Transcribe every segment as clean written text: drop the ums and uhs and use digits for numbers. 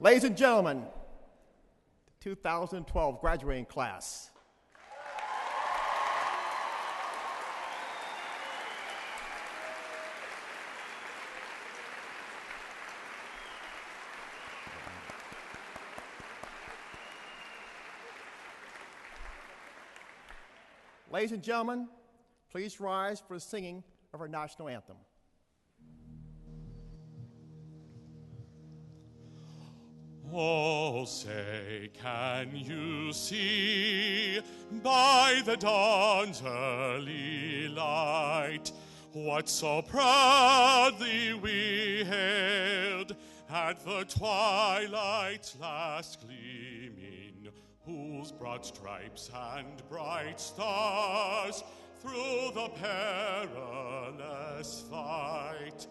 Ladies and gentlemen, the 2012 graduating class. Ladies and gentlemen, please rise for the singing of our national anthem. Oh, say, can you see by the dawn's early light what so proudly we hailed at the twilight's last gleaming, whose broad stripes and bright stars through the perilous fight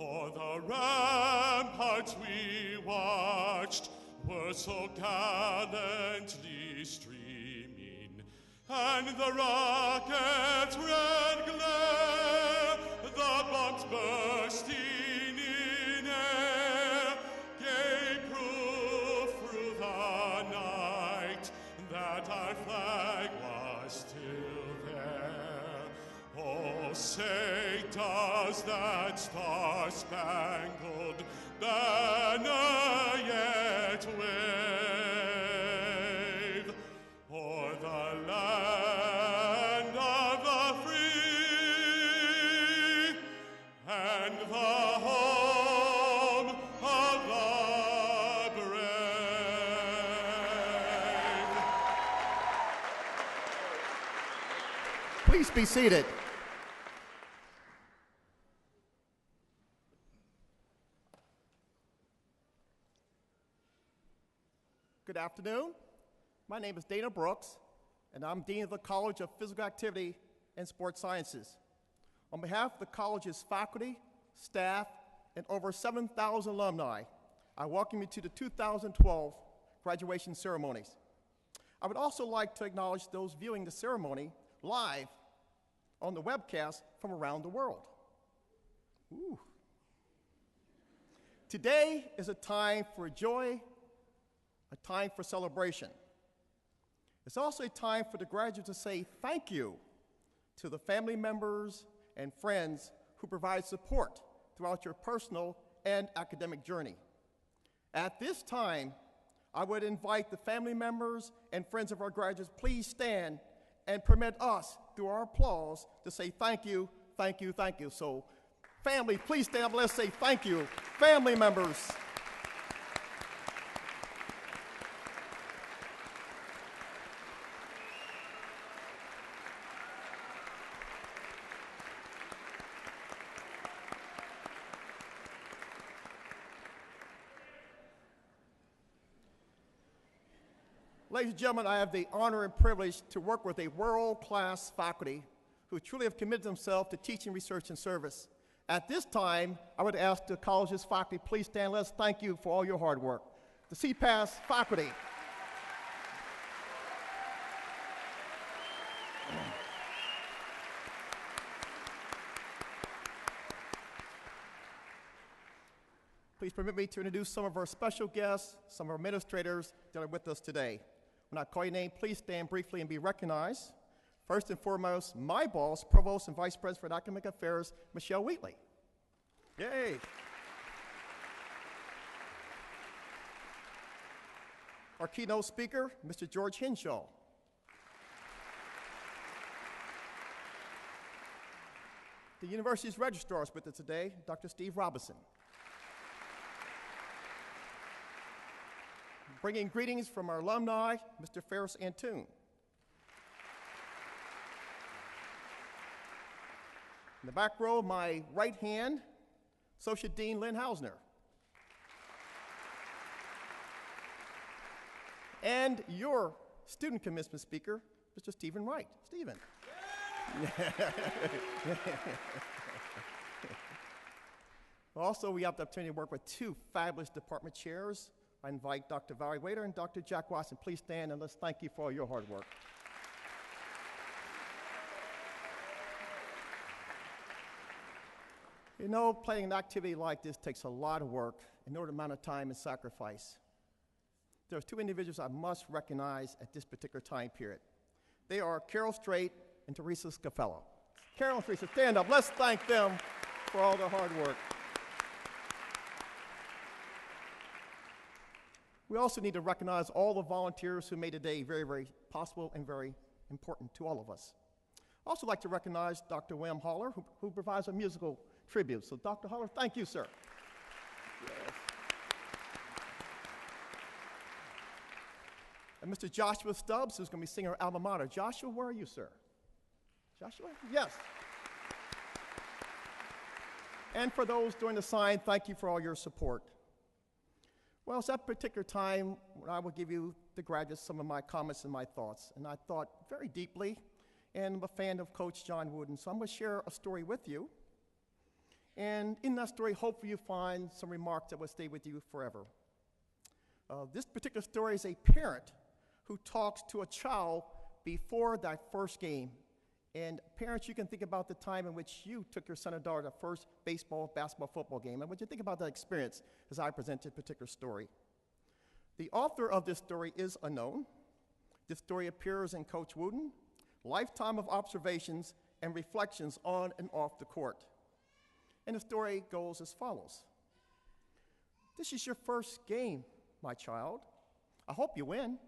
o'er the ramparts we watched were so gallantly streaming, and the rocket's red glare, the bombs bursting in air, gave proof through the night that our flag was still there. Oh, say, does that star-spangled banner yet wave o'er the land of the free and the home of the brave? Please be seated. Good afternoon. My name is Dana Brooks, and I'm Dean of the College of Physical Activity and Sports Sciences. On behalf of the college's faculty, staff, and over 7,000 alumni, I welcome you to the 2012 graduation ceremonies. I would also like to acknowledge those viewing the ceremony live on the webcast from around the world. Ooh. Today is a time for joy, a time for celebration. It's also a time for the graduates to say thank you to the family members and friends who provide support throughout your personal and academic journey. At this time, I would invite the family members and friends of our graduates, please stand and permit us, through our applause, to say thank you, thank you, thank you. So, family, please stand up, let's say thank you. Family members. Ladies and gentlemen, I have the honor and privilege to work with a world-class faculty who truly have committed themselves to teaching, research, and service. At this time, I would ask the college's faculty, please stand. Let's thank you for all your hard work. The CPAS faculty. Please permit me to introduce some of our special guests, some of our administrators that are with us today. When I call your name, please stand briefly and be recognized. First and foremost, my boss, Provost and Vice President for Academic Affairs, Michelle Wheatley. Yay. Our keynote speaker, Mr. George Henshaw. The university's registrar is with us today, Dr. Steve Robinson. Bringing greetings from our alumni, Mr. Ferris Antoon. In the back row, my right hand, Associate Dean Lynn Hausner. And your student commencement speaker, Mr. Stephen Wright. Stephen. Also, we have the opportunity to work with two fabulous department chairs. I invite Dr. Valerie Wader and Dr. Jack Watson. Please stand and let's thank you for all your hard work. You know, planning an activity like this takes a lot of work, an inordinate amount of time and sacrifice. there's two individuals I must recognize at this particular time period. They are Carol Strait and Teresa Scafello. Carol and Teresa, stand up. Let's thank them for all their hard work. We also need to recognize all the volunteers who made today very, very possible and very important to all of us. I'd also like to recognize Dr. William Haller, who provides a musical tribute. So Dr. Haller, thank you, sir. Yes. And Mr. Joshua Stubbs, who's going to be singing our alma mater. Joshua, where are you, sir? Joshua? Yes. And for those doing the sign, thank you for all your support. Well, it's that particular time when I will give you, the graduates, some of my comments and my thoughts. And I thought very deeply, and I'm a fan of Coach John Wooden, so I'm going to share a story with you. And in that story, hopefully you find some remarks that will stay with you forever. This particular story is a parent who talks to a child before that first game. And parents, you can think about the time in which you took your son or daughter to the first baseball, basketball, football game. And would you think about that experience as I present this particular story? The author of this story is unknown. This story appears in Coach Wooden, Lifetime of Observations and Reflections on and Off the Court. And the story goes as follows. This is your first game, my child. I hope you win.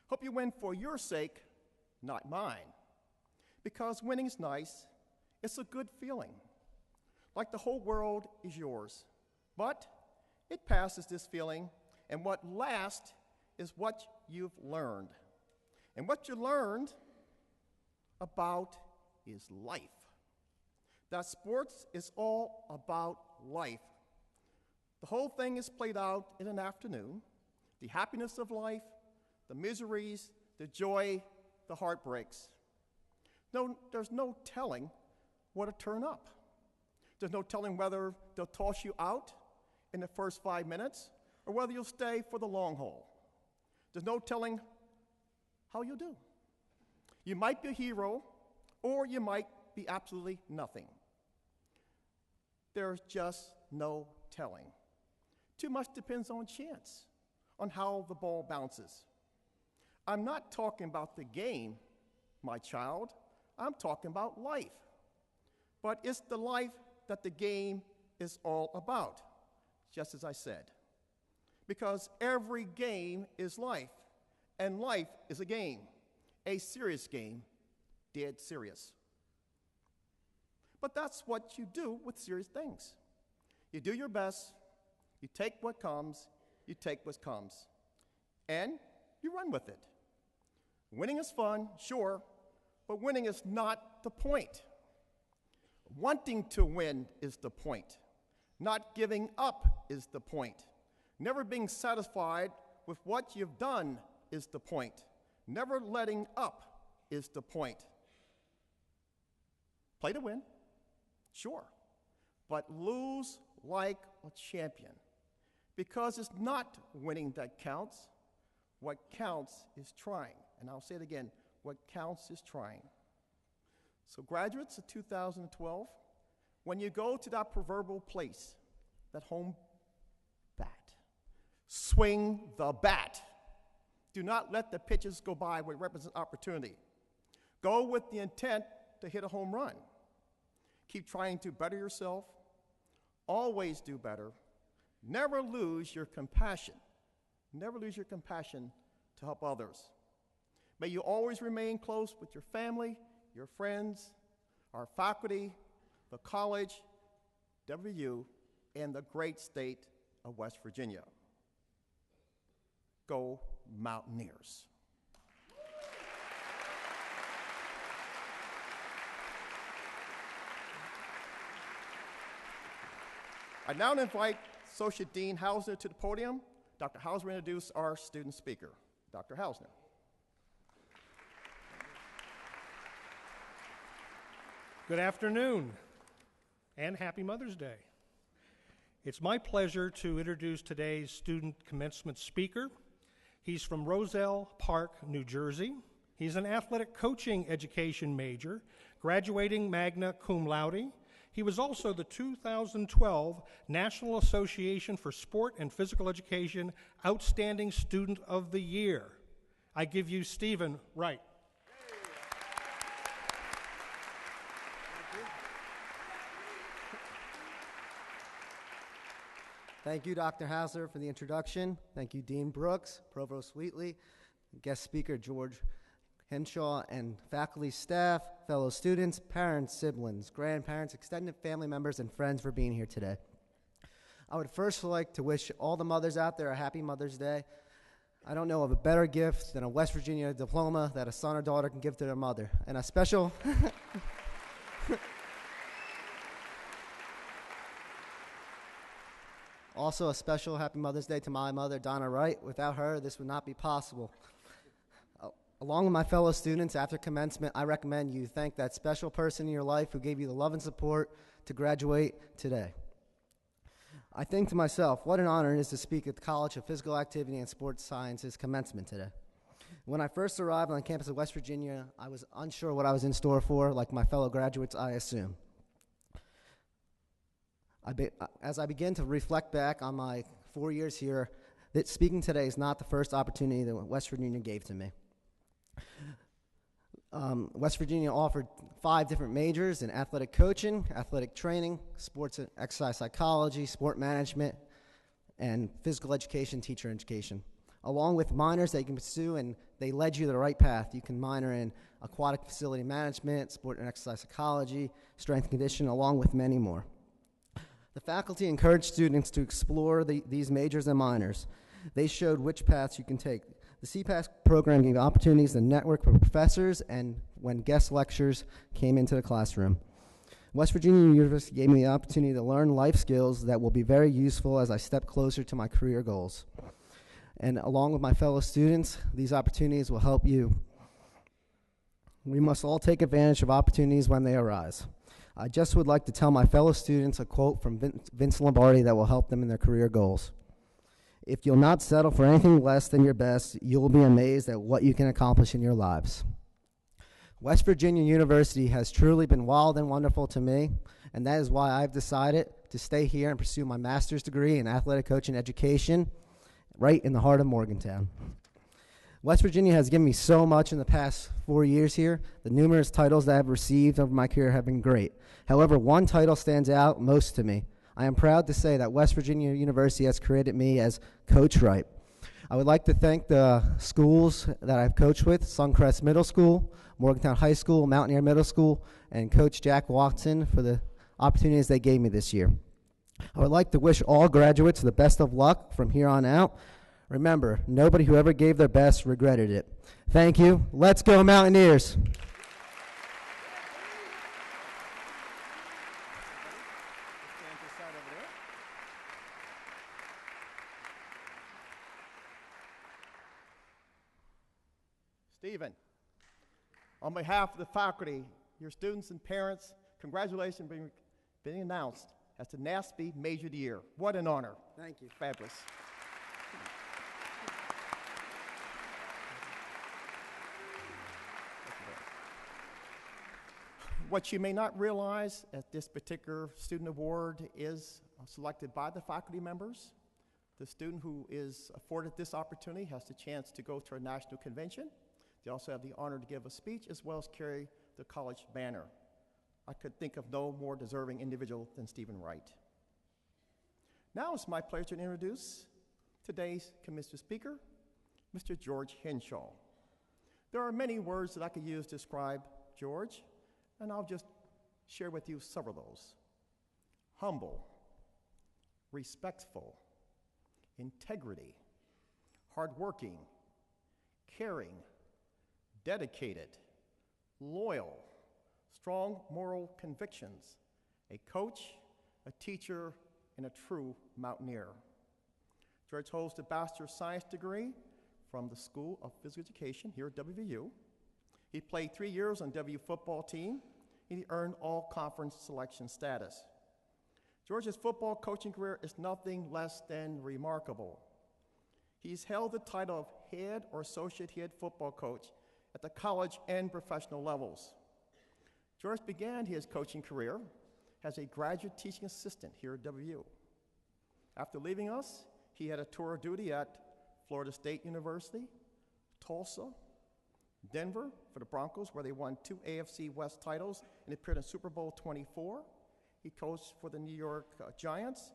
Hope you win for your sake, not mine. Because winning is nice, it's a good feeling. Like the whole world is yours. But it passes this feeling, and what lasts is what you've learned. And what you learned about is life. That sports is all about life. The whole thing is played out in an afternoon. The happiness of life, the miseries, the joy, the heartbreaks. No, there's no telling what'll turn up. There's no telling whether they'll toss you out in the first 5 minutes or whether you'll stay for the long haul. There's no telling how you'll do. You might be a hero or you might be absolutely nothing. There's just no telling. Too much depends on chance, on how the ball bounces. I'm not talking about the game, my child. I'm talking about life. But it's the life that the game is all about, just as I said. Because every game is life, and life is a game, a serious game, dead serious. But that's what you do with serious things. You do your best, you take what comes, you take what comes, and you run with it. Winning is fun, sure, but winning is not the point. Wanting to win is the point. Not giving up is the point. Never being satisfied with what you've done is the point. Never letting up is the point. Play to win, sure, but lose like a champion. Because it's not winning that counts. What counts is trying. And I'll say it again, what counts is trying. So graduates of 2012, when you go to that proverbial place, that home bat, swing the bat. Do not let the pitches go by what represents opportunity. Go with the intent to hit a home run. Keep trying to better yourself. Always do better. Never lose your compassion. Never lose your compassion to help others. May you always remain close with your family, your friends, our faculty, the college, WU, and the great state of West Virginia. Go Mountaineers. I now invite Associate Dean Hausner to the podium. Dr. Hausner will introduce our student speaker. Dr. Hausner. Good afternoon, and happy Mother's Day. It's my pleasure to introduce today's student commencement speaker. He's from Roselle Park, New Jersey. He's an athletic coaching education major, graduating magna cum laude. He was also the 2012 National Association for Sport and Physical Education Outstanding Student of the Year. I give you Stephen Wright. Thank you, Dr. Hausler, for the introduction. Thank you, Dean Brooks, Provost Wheatley, guest speaker George Henshaw, and faculty, staff, fellow students, parents, siblings, grandparents, extended family members, and friends for being here today. I would first like to wish all the mothers out there a happy Mother's Day. I don't know of a better gift than a West Virginia diploma that a son or daughter can give to their mother. And a special... Also, a special happy Mother's Day to my mother, Donna Wright. Without her, this would not be possible. Along with my fellow students, after commencement, I recommend you thank that special person in your life who gave you the love and support to graduate today. I think to myself, what an honor it is to speak at the College of Physical Activity and Sports Sciences commencement today. When I first arrived on the campus of West Virginia, I was unsure what I was in store for, like my fellow graduates, I assume. As I begin to reflect back on my 4 years here, that speaking today is not the first opportunity that West Virginia gave to me. West Virginia offered 5 different majors in athletic coaching, athletic training, sports and exercise psychology, sport management, and physical education, teacher education, along with minors that you can pursue, and they led you to the right path. You can minor in aquatic facility management, sport and exercise psychology, strength and conditioning, along with many more. The faculty encouraged students to explore these majors and minors. They showed which paths you can take. The CPAS program gave opportunities to network with professors and when guest lectures came into the classroom. West Virginia University gave me the opportunity to learn life skills that will be very useful as I step closer to my career goals. And along with my fellow students, these opportunities will help you. We must all take advantage of opportunities when they arise. I just would like to tell my fellow students a quote from Vince Lombardi that will help them in their career goals. If you'll not settle for anything less than your best, you will be amazed at what you can accomplish in your lives. West Virginia University has truly been wild and wonderful to me, and that is why I've decided to stay here and pursue my master's degree in athletic coaching education right in the heart of Morgantown. West Virginia has given me so much in the past 4 years here. The numerous titles that I've received over my career have been great. However, one title stands out most to me. I am proud to say that West Virginia University has created me as Coach Wright. I would like to thank the schools that I've coached with, Suncrest Middle School, Morgantown High School, Mountaineer Middle School, and Coach Jack Watson for the opportunities they gave me this year. I would like to wish all graduates the best of luck from here on out. Remember, nobody who ever gave their best regretted it. Thank you. Let's go Mountaineers. Stephen, on behalf of the faculty, your students and parents, congratulations on being announced as the NASP Major of the Year. What an honor. Thank you. Fabulous. What you may not realize at this particular student award is selected by the faculty members. The student who is afforded this opportunity has the chance to go to a national convention. They also have the honor to give a speech as well as carry the college banner. I could think of no more deserving individual than Stephen Wright. Now it's my pleasure to introduce today's commencement speaker, Mr. George Henshaw. There are many words that I could use to describe George, and I'll just share with you several of those. Humble, respectful, integrity, hardworking, caring, dedicated, loyal, strong moral convictions, a coach, a teacher, and a true mountaineer. George holds the Bachelor of Science degree from the School of Physical Education here at WVU. He played 3 years on WVU football team, and he earned all-conference selection status. George's football coaching career is nothing less than remarkable. He's held the title of head or associate head football coach at the college and professional levels. George began his coaching career as a graduate teaching assistant here at WU. After leaving us, he had a tour of duty at Florida State University, Tulsa, Denver for the Broncos, where they won 2 AFC West titles and appeared in Super Bowl 24. He coached for the New York Giants,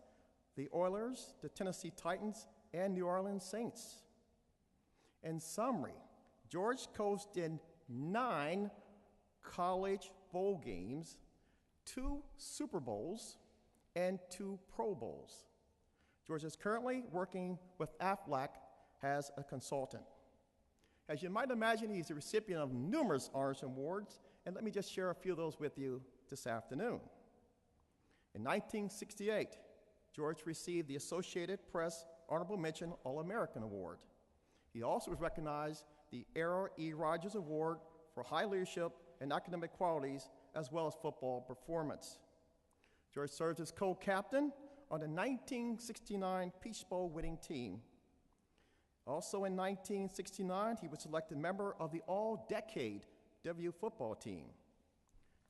the Oilers, the Tennessee Titans, and New Orleans Saints. In summary, George coached in 9 college bowl games, 2 Super Bowls, and 2 Pro Bowls. George is currently working with Aflac as a consultant. As you might imagine, he's the recipient of numerous honors and awards, and let me just share a few of those with you this afternoon. In 1968, George received the Associated Press Honorable Mention All-American Award. He also was recognized the Era E. Rogers Award for high leadership and academic qualities, as well as football performance. George served as co-captain on the 1969 Peach Bowl winning team. Also in 1969, he was selected member of the all-decade WU football team.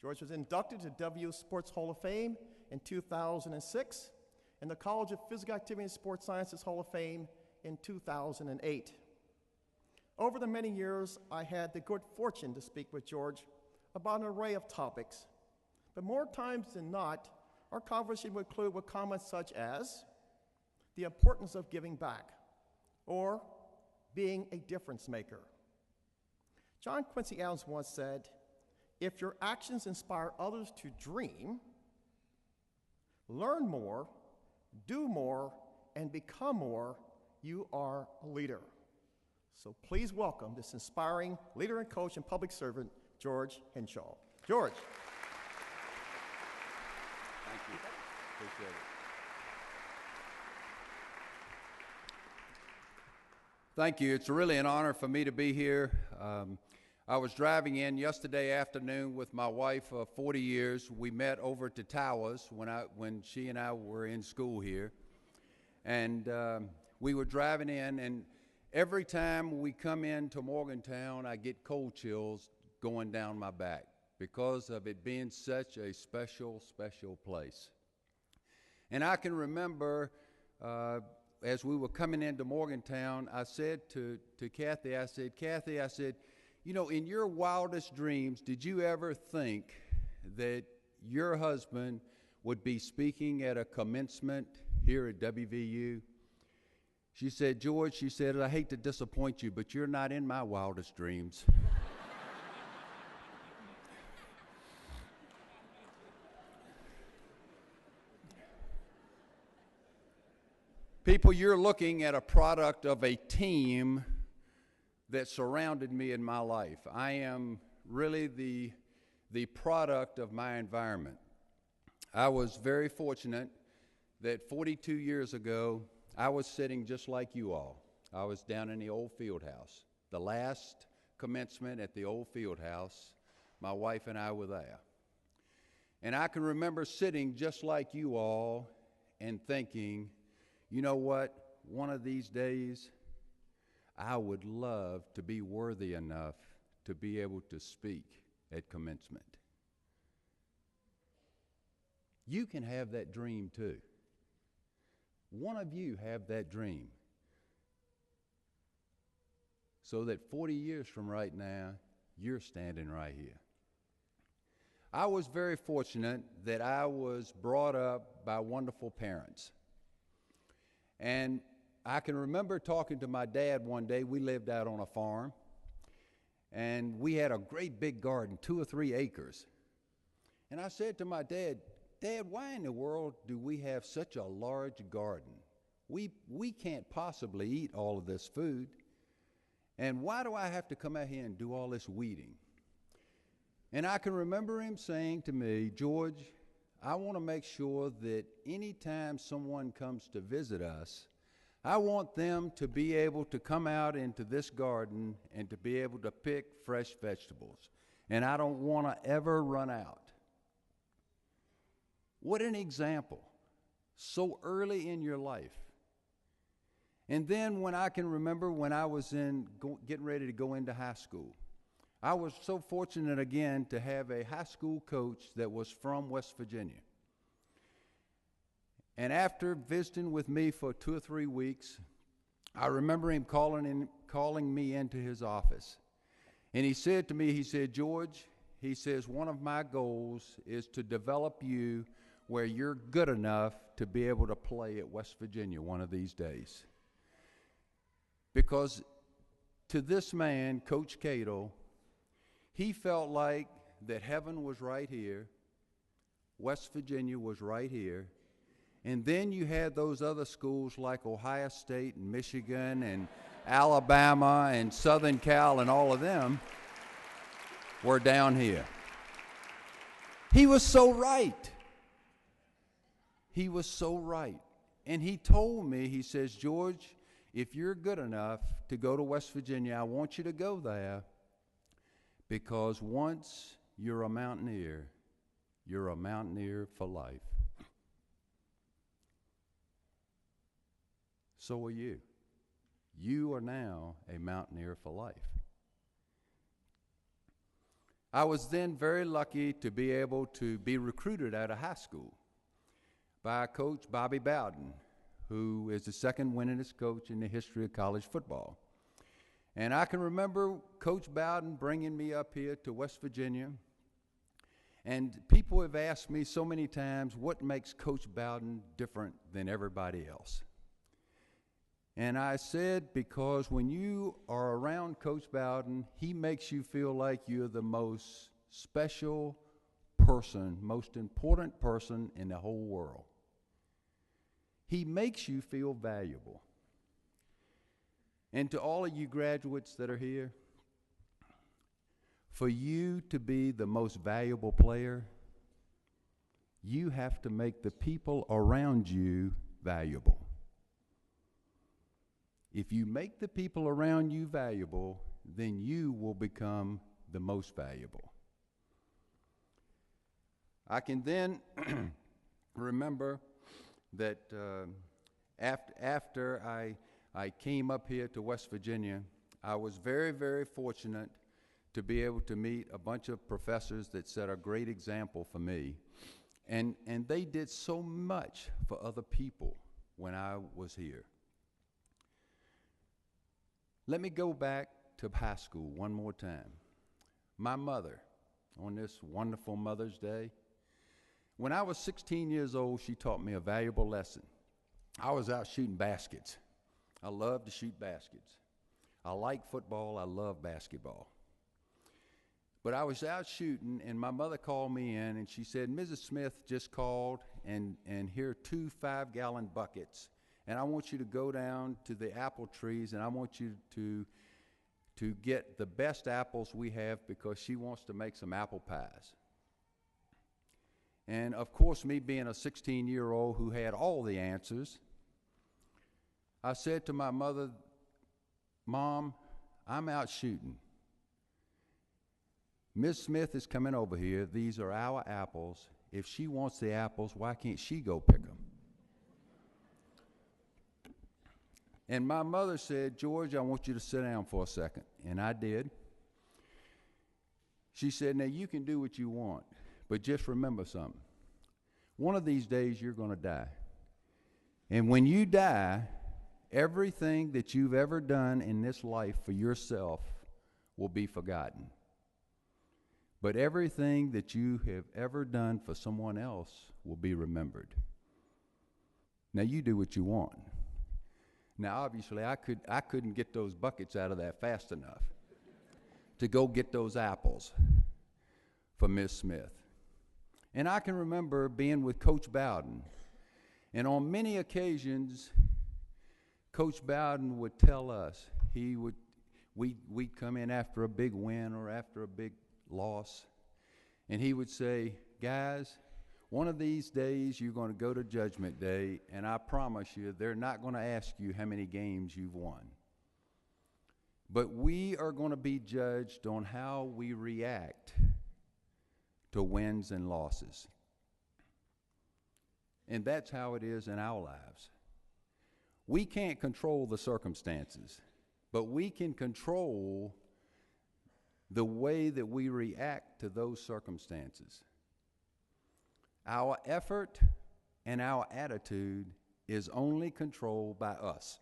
George was inducted to WU Sports Hall of Fame in 2006 and the College of Physical Activity and Sports Sciences Hall of Fame in 2008. Over the many years, I had the good fortune to speak with George about an array of topics, but more times than not, our conversation would include with comments such as the importance of giving back or being a difference maker. John Quincy Adams once said, "If your actions inspire others to dream, learn more, do more, and become more, you are a leader." So please welcome this inspiring leader and coach and public servant, George Henshaw. George. Thank you. Appreciate it. Thank you. It's really an honor for me to be here. I was driving in yesterday afternoon with my wife of 40 years. We met over at the Towers when she and I were in school here. And we were driving in, and every time we come into Morgantown, I get cold chills going down my back because of it being such a special, special place. And I can remember as we were coming into Morgantown, I said to Kathy, Kathy, you know, in your wildest dreams, did you ever think that your husband would be speaking at a commencement here at WVU? She said, George, she said, I hate to disappoint you, but you're not in my wildest dreams. People, you're looking at a product of a team that surrounded me in my life. I am really the product of my environment. I was very fortunate that 42 years ago, I was sitting just like you all. I was down in the old field house. The last commencement at the old field house, my wife and I were there. And I can remember sitting just like you all and thinking, you know what, one of these days, I would love to be worthy enough to be able to speak at commencement. You can have that dream too. One of you have that dream. So that 40 years from right now, you're standing right here. I was very fortunate that I was brought up by wonderful parents. And I can remember talking to my dad one day. We lived out on a farm, and we had a great big garden, 2 or 3 acres. And I said to my dad, Dad, why in the world do we have such a large garden? We can't possibly eat all of this food. And why do I have to come out here and do all this weeding? And I can remember him saying to me, George, I want to make sure that anytime someone comes to visit us, I want them to be able to come out into this garden and to be able to pick fresh vegetables. And I don't want to ever run out. What an example, so early in your life. And then when I can remember when I was getting ready to go into high school, I was so fortunate again to have a high school coach that was from West Virginia. And after visiting with me for 2 or 3 weeks, I remember him calling me into his office. And he said to me, he said, George, he says, one of my goals is to develop you where you're good enough to be able to play at West Virginia one of these days. Because to this man, Coach Cato, he felt like that heaven was right here, West Virginia was right here, and then you had those other schools like Ohio State and Michigan and Alabama and Southern Cal and all of them were down here. He was so right. He was so right. And he told me, he says, George, if you're good enough to go to West Virginia, I want you to go there, because once you're a mountaineer for life. So are you. You are now a mountaineer for life. I was then very lucky to be able to be recruited out of high school by Coach Bobby Bowden, who is the second winningest coach in the history of college football. And I can remember Coach Bowden bringing me up here to West Virginia. And people have asked me so many times, what makes Coach Bowden different than everybody else? And I said, because when you are around Coach Bowden, he makes you feel like you're the most special person, most important person in the whole world. He makes you feel valuable. And to all of you graduates that are here, for you to be the most valuable player, you have to make the people around you valuable. If you make the people around you valuable, then you will become the most valuable. I can then remember that after I came up here to West Virginia, I was very, very fortunate to be able to meet a bunch of professors that set a great example for me. And they did so much for other people when I was here. Let me go back to high school one more time. My mother, on this wonderful Mother's Day, when I was 16 years old, she taught me a valuable lesson. I was out shooting baskets. I love to shoot baskets. I like football. I love basketball. But I was out shooting, and my mother called me in, and she said, Mrs. Smith just called, and here are 2 5-gallon buckets. And I want you to go down to the apple trees, and I want you to get the best apples we have, because she wants to make some apple pies. And of course, me being a 16-year-old who had all the answers, I said to my mother, Mom, I'm out shooting. Miss Smith is coming over here. These are our apples. If she wants the apples, why can't she go pick them? And my mother said, George, I want you to sit down for a second. And I did. She said, now you can do what you want, but just remember something. One of these days you're going to die. And when you die, everything that you've ever done in this life for yourself will be forgotten. But everything that you have ever done for someone else will be remembered. Now you do what you want. Now, obviously, I couldn't get those buckets out of that fast enough to go get those apples for Miss Smith. And I can remember being with Coach Bowden, and on many occasions, Coach Bowden would tell us, we'd come in after a big win or after a big loss, and he would say, guys, one of these days you're going to go to Judgment Day, and I promise you they're not going to ask you how many games you've won. But we are going to be judged on how we react to wins and losses. And that's how it is in our lives. We can't control the circumstances, but we can control the way that we react to those circumstances. Our effort and our attitude is only controlled by us.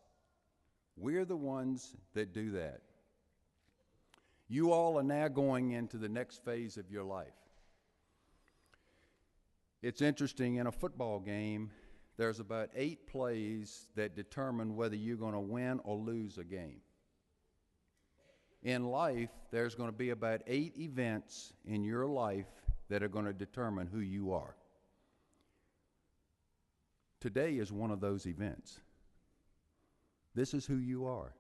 We're the ones that do that. You all are now going into the next phase of your life. It's interesting, in a football game, there's about 8 plays that determine whether you're going to win or lose a game. In life, there's going to be about 8 events in your life that are going to determine who you are. Today is one of those events. This is who you are.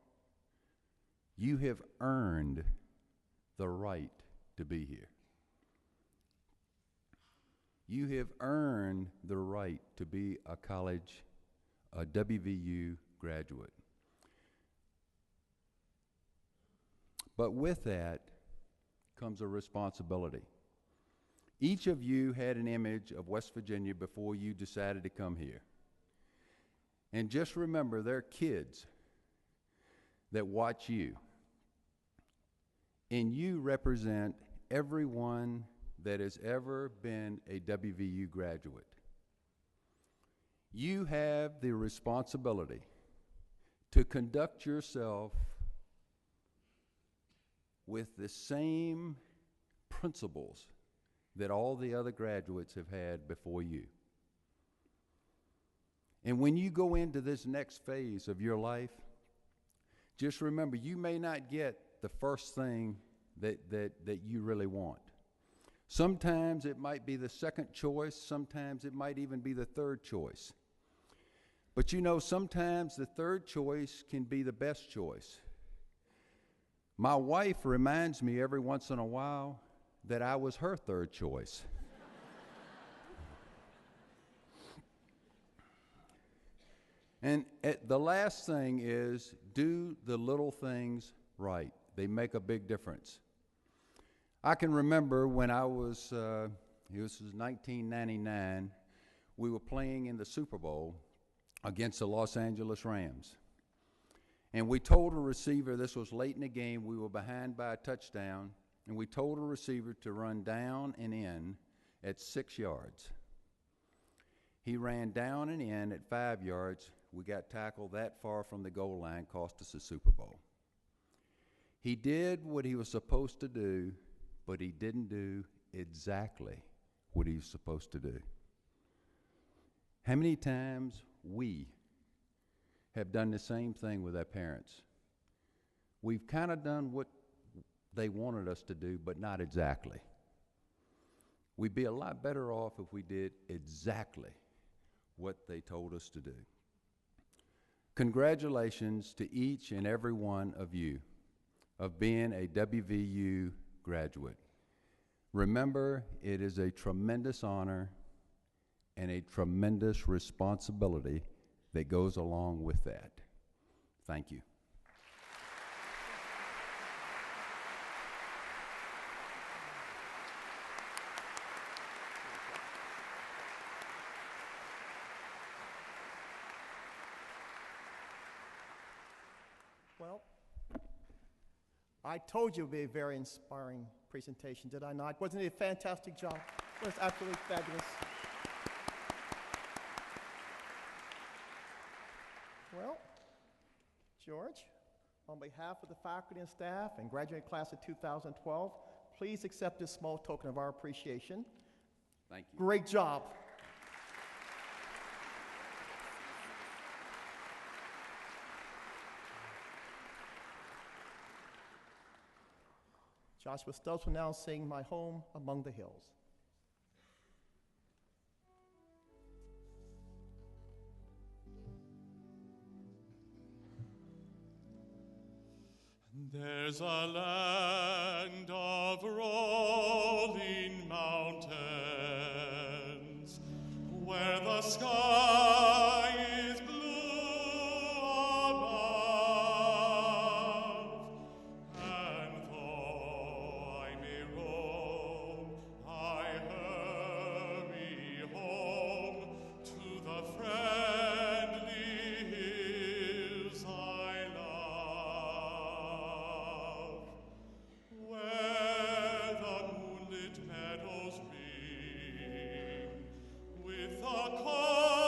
You have earned the right to be here. You have earned the right to be a WVU graduate. But with that comes a responsibility. Each of you had an image of West Virginia before you decided to come here. And just remember, there are kids that watch you. And you represent everyone that has ever been a WVU graduate. You have the responsibility to conduct yourself with the same principles that all the other graduates have had before you. And when you go into this next phase of your life, just remember, you may not get the first thing that you really want. Sometimes it might be the second choice, sometimes it might even be the third choice. But you know, sometimes the third choice can be the best choice. My wife reminds me every once in a while that I was her third choice. And the last thing is, do the little things right. They make a big difference. I can remember when I was, it was 1999, we were playing in the Super Bowl against the Los Angeles Rams. And we told a receiver, this was late in the game, we were behind by a touchdown, and we told a receiver to run down and in at 6 yards. He ran down and in at 5 yards. We got tackled that far from the goal line, cost us a Super Bowl. He did what he was supposed to do, but he didn't do exactly what he was supposed to do. How many times we have done the same thing with our parents? We've kind of done what they wanted us to do, but not exactly. We'd be a lot better off if we did exactly what they told us to do. Congratulations to each and every one of you of being a WVU graduate. Remember, it is a tremendous honor and a tremendous responsibility that goes along with that. Thank you. Well, I told you it would be a very inspiring presentation, did I not? Wasn't it a fantastic job? It was absolutely fabulous. Well, George, on behalf of the faculty and staff and graduating class of 2012, please accept this small token of our appreciation. Thank you. Great job. Joshua Stubbs will now sing My Home Among the Hills. There's a land of rolling mountains where the sky is blue above, and though I may roam, I hurry home to the friendly hills I love, where the moonlit meadows ring with the call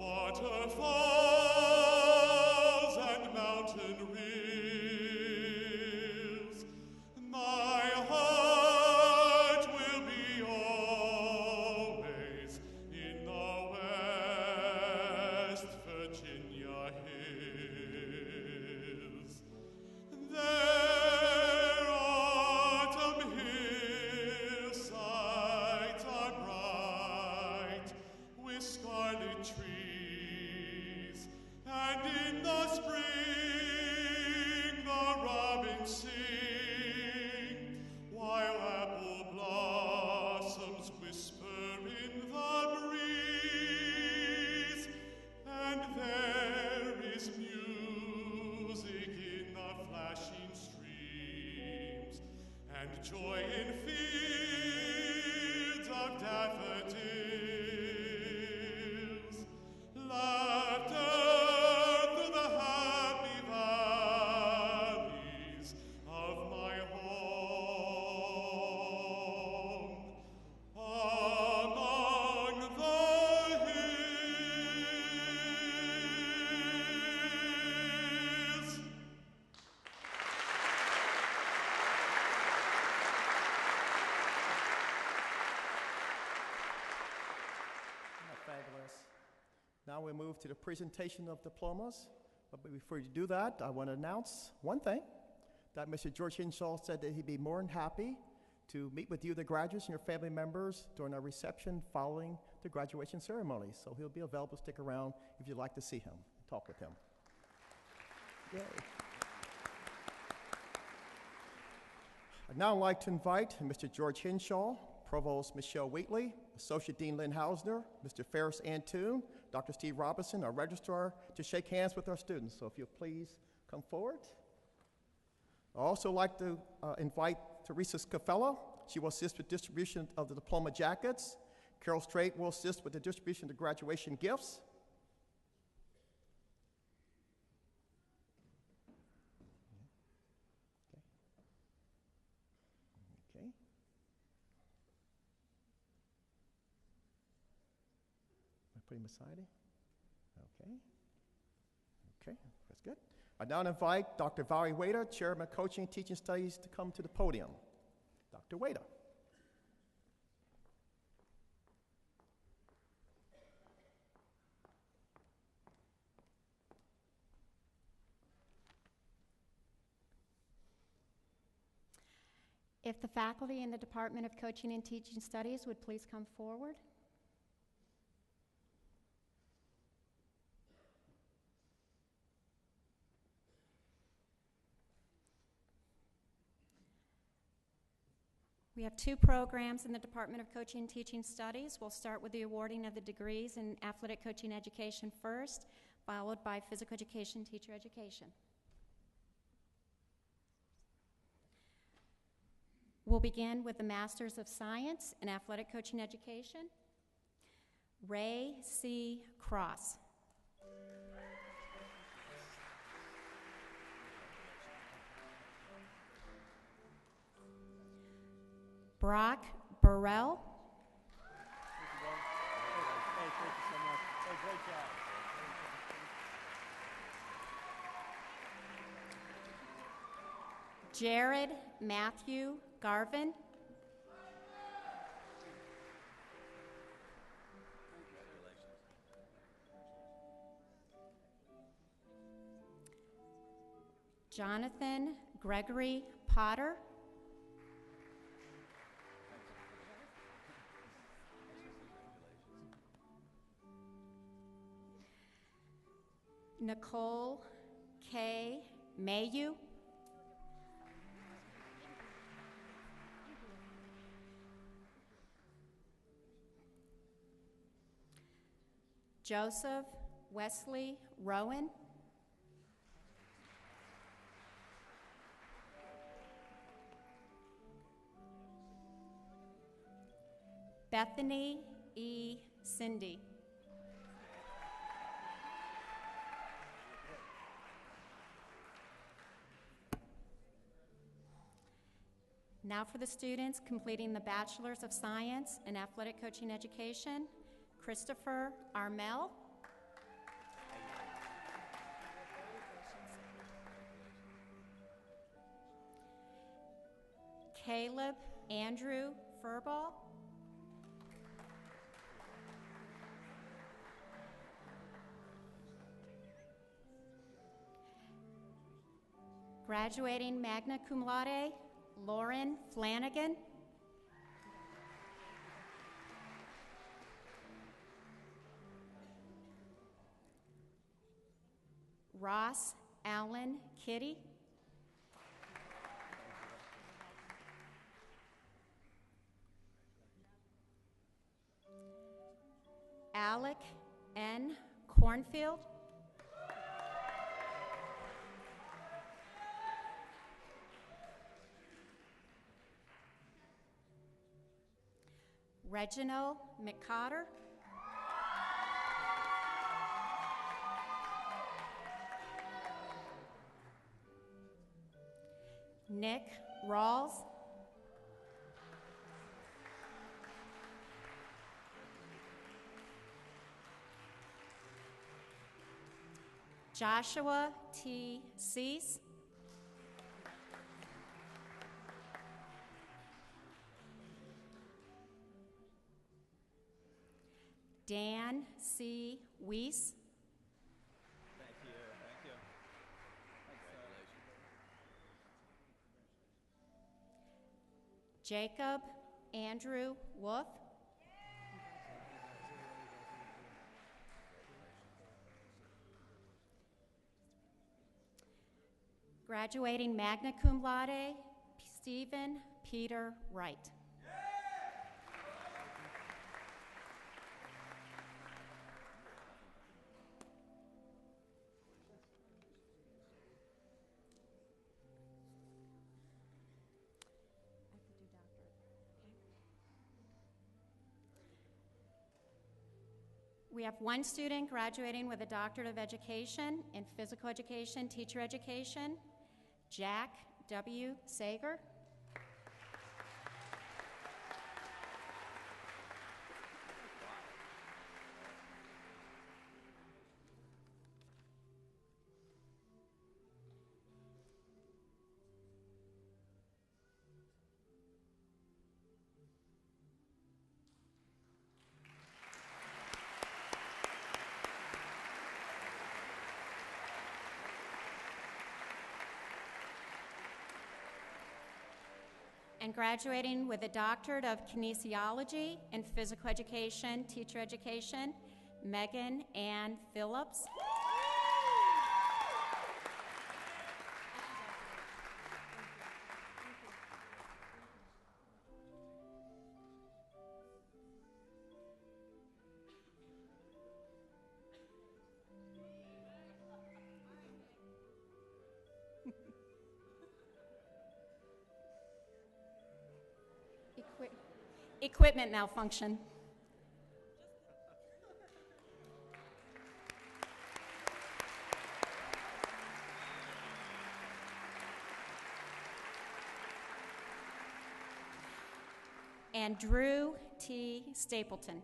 waterfalls and mountain rills. My heart will be always in the West Virginia hills. Their autumn hillsides are bright with scarlet trees, and in the spring the robins sing, while apple blossoms whisper in the breeze. And there is music in the flashing streams, and joy in fields of daffodils, laughter through the happy valleys of my home among the hills. Fabulous. Now we move to the presentation of diplomas. But before you do that, I want to announce one thing, that Mr. George Hinshaw said that he'd be more than happy to meet with you, the graduates, and your family members during our reception following the graduation ceremony. So he'll be available to stick around if you'd like to see him, talk with him. Yay. I'd now like to invite Mr. George Hinshaw, Provost Michelle Wheatley, Associate Dean Lynn Hausner, Mr. Ferris Antoon, Dr. Steve Robinson, our registrar, to shake hands with our students. So if you'll please come forward. I'd also like to invite Teresa Scafella. She will assist with distribution of the diploma jackets. Carol Strait will assist with the distribution of the graduation gifts. Okay. Am I putting him aside? Okay. Okay, that's good. I now invite Dr. Valerie Wader, Chairman of Coaching and Teaching Studies, to come to the podium. Dr. Wader. If the faculty in the Department of Coaching and Teaching Studies would please come forward. We have two programs in the Department of Coaching and Teaching Studies. We'll start with the awarding of the degrees in athletic coaching education first, followed by physical education, teacher education. We'll begin with the Masters of Science in Athletic Coaching Education, Ray C. Cross. Brock Burrell. Thank you so much. Hey, great job. Jared Matthew Garvin. Jonathan Gregory Potter. Nicole K. Mayu. Joseph Wesley Rowan. Bethany E. Cindy. Now for the students completing the Bachelor's of Science in Athletic Coaching Education, Christopher Armel. Caleb Andrew Furball. Graduating magna cum laude, Lauren Flanagan. Ross Allen Kitty. Alec N. Cornfield. Reginald McCotter. Nick Rawls. Joshua T. Cease. Dan C. Weiss. Thank you. Thank you. Jacob Andrew Wolf. Graduating magna cum laude, Stephen Peter Wright. We have one student graduating with a Doctorate of Education in Physical Education, Teacher Education, Jack W. Sager. And graduating with a Doctorate of Kinesiology in Physical Education, Teacher Education, Megan Ann Phillips. Equipment malfunction. And Drew T. Stapleton.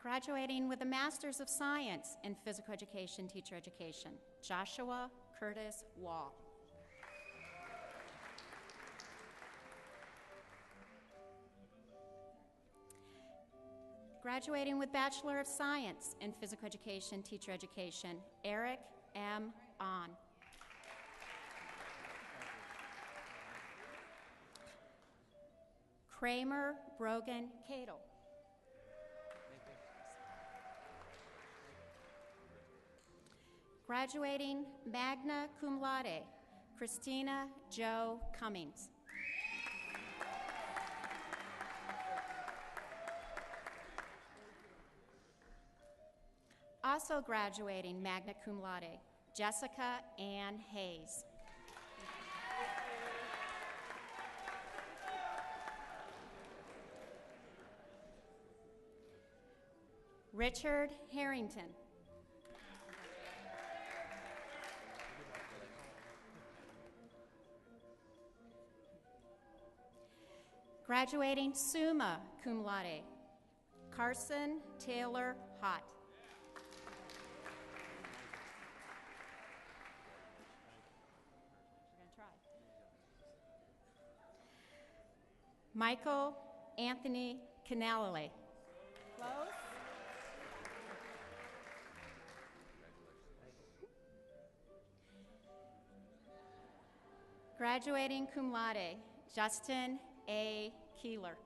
Graduating with a Master's of Science in Physical Education, Teacher Education, Joshua Curtis Wall. Graduating with Bachelor of Science in Physical Education, Teacher Education, Eric M. On. Kramer Brogan Cadle. Graduating magna cum laude, Christina Jo Cummings. Also graduating magna cum laude, Jessica Ann Hayes. Richard Harrington. Graduating summa cum laude, Carson Taylor Hott. Michael Anthony Canale. Close. Graduating cum laude, Justin A. Keeler.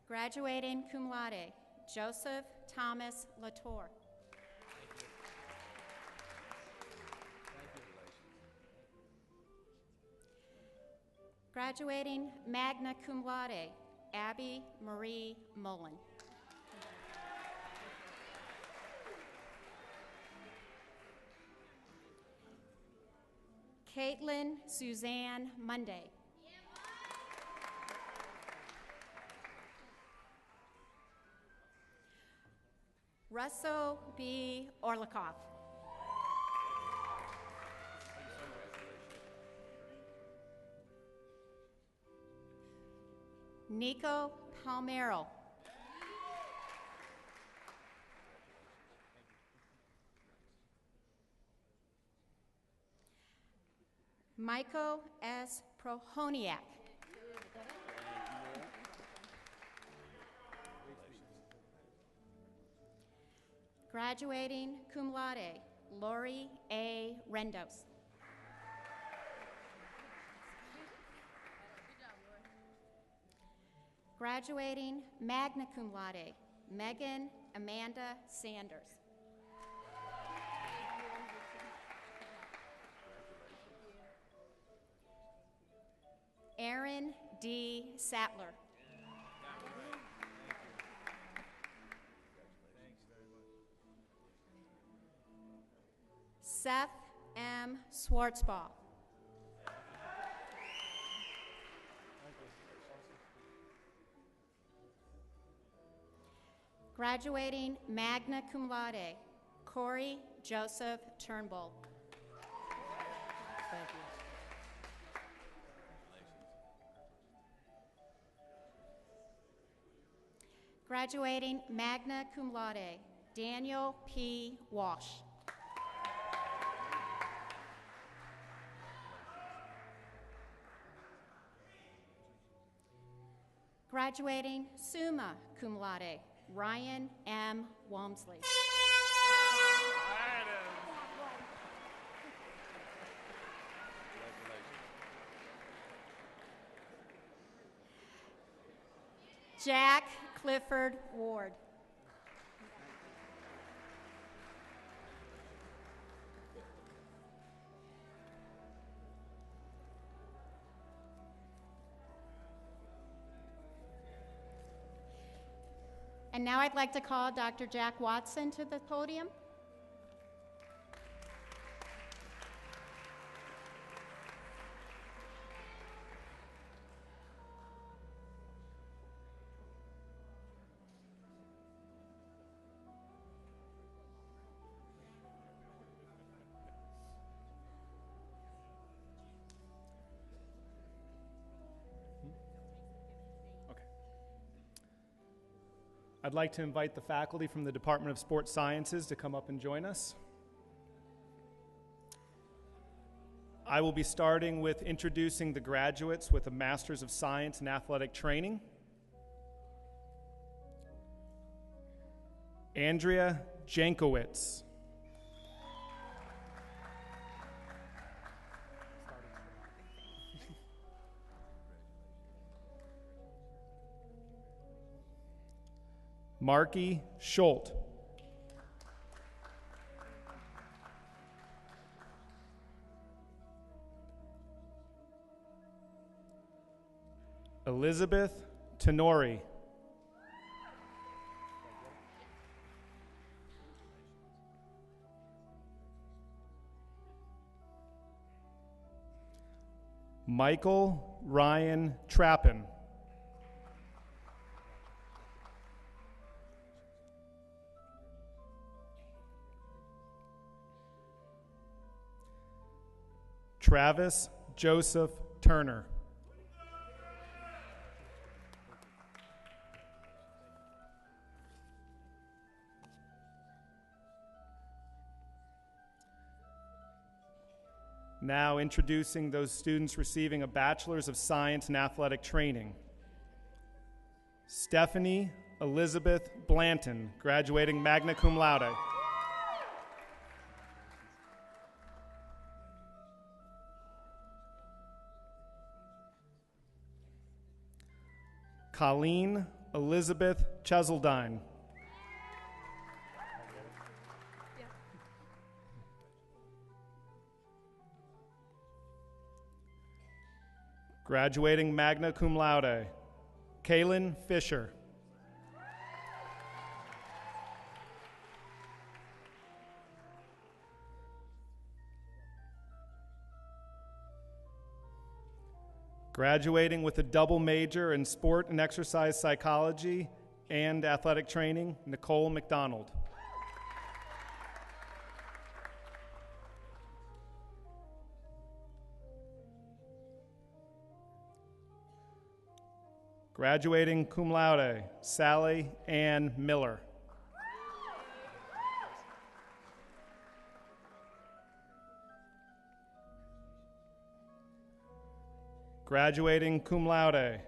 Graduating cum laude, Joseph Thomas Latour. Graduating magna cum laude, Abby Marie Mullen. Caitlin Suzanne Monday. Russell B. Orlikoff. Nico Palmero. Michael S. Prohoniak. Graduating cum laude, Lori A. Rendos. Graduating magna cum laude, Megan Amanda Sanders. Aaron D. Sattler. Seth M. Schwartzball. Graduating magna cum laude, Corey Joseph Turnbull. Thank you. Graduating magna cum laude, Daniel P. Walsh. Graduating summa cum laude, Ryan M. Walmsley. Jack Clifford Ward. And now I'd like to call Dr. Jack Watson to the podium. I'd like to invite the faculty from the Department of Sports Sciences to come up and join us. I will be starting with introducing the graduates with a Master's of Science in Athletic Training. Andrea Jankowitz. Marky Schult. Elizabeth Tenori. Michael Ryan Trappin. Travis Joseph Turner. Now introducing those students receiving a Bachelor's of Science in Athletic Training. Stephanie Elizabeth Blanton, graduating magna cum laude. Colleen Elizabeth Cheseldine. Graduating magna cum laude, Kaylin Fisher. Graduating with a double major in sport and exercise psychology and athletic training, Nicole McDonald. Graduating cum laude, Sally Ann Miller. Graduating cum laude,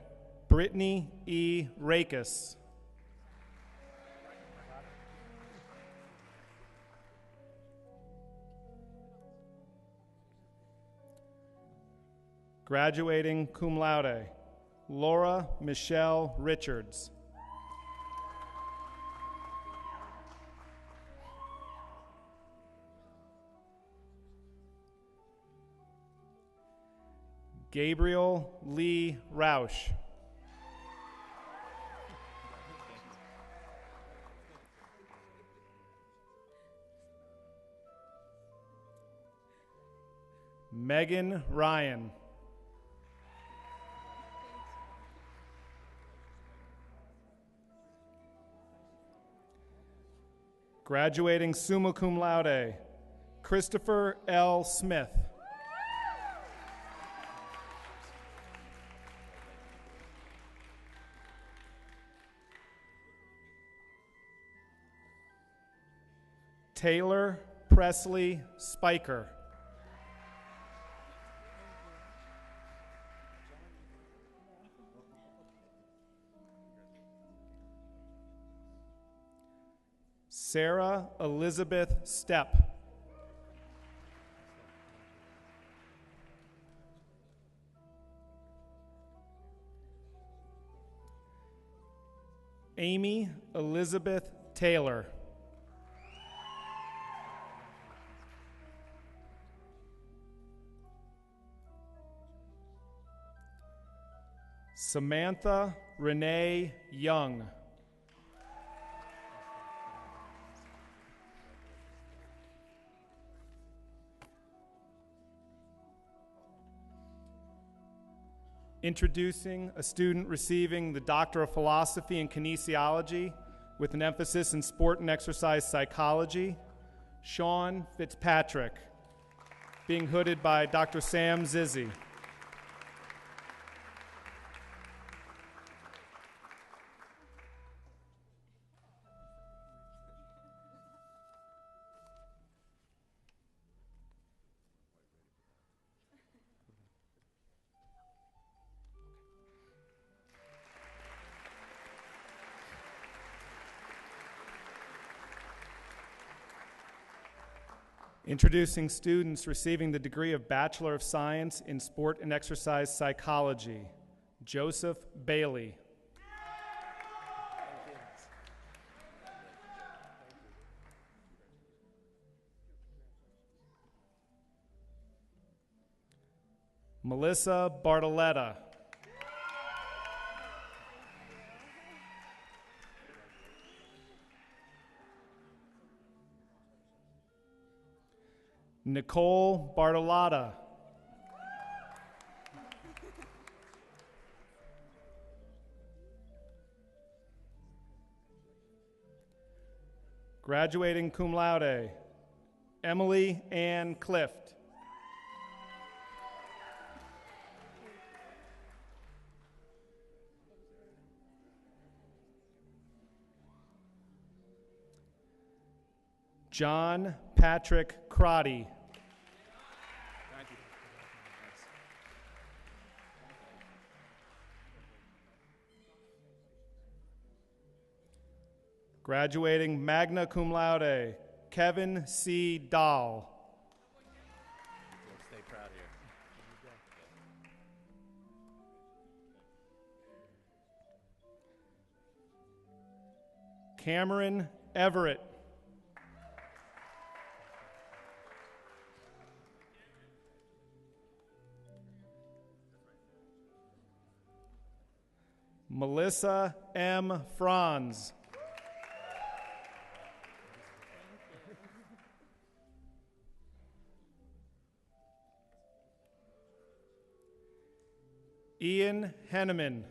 Brittany E. Rakes. Graduating cum laude, Laura Michelle Richards. Gabriel Lee Roush. Megan Ryan. Graduating summa cum laude, Christopher L. Smith. Taylor Presley Spiker. Sarah Elizabeth Stepp. Amy Elizabeth Taylor. Samantha Renee Young. Introducing a student receiving the Doctor of Philosophy in Kinesiology with an emphasis in sport and exercise psychology, Sean Fitzpatrick, being hooded by Dr. Sam Zizzi. Introducing students receiving the degree of Bachelor of Science in Sport and Exercise Psychology, Joseph Bailey. Melissa Bartoletta. Nicole Bartolotta. Graduating cum laude, Emily Ann Clift. John Patrick Crotty. Graduating magna cum laude, Kevin C. Dahl. Stay proud here. Cameron Everett. Melissa M. Franz. Ian Henneman.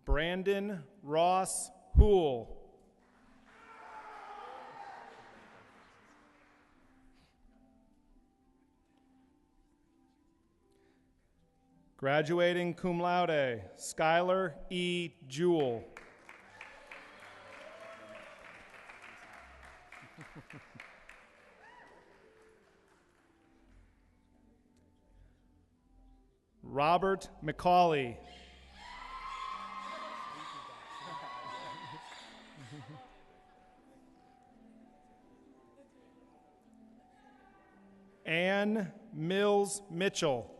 Brandon Ross Houle. Graduating cum laude, Skylar E. Jewell. Robert McCauley. Ann Mills Mitchell.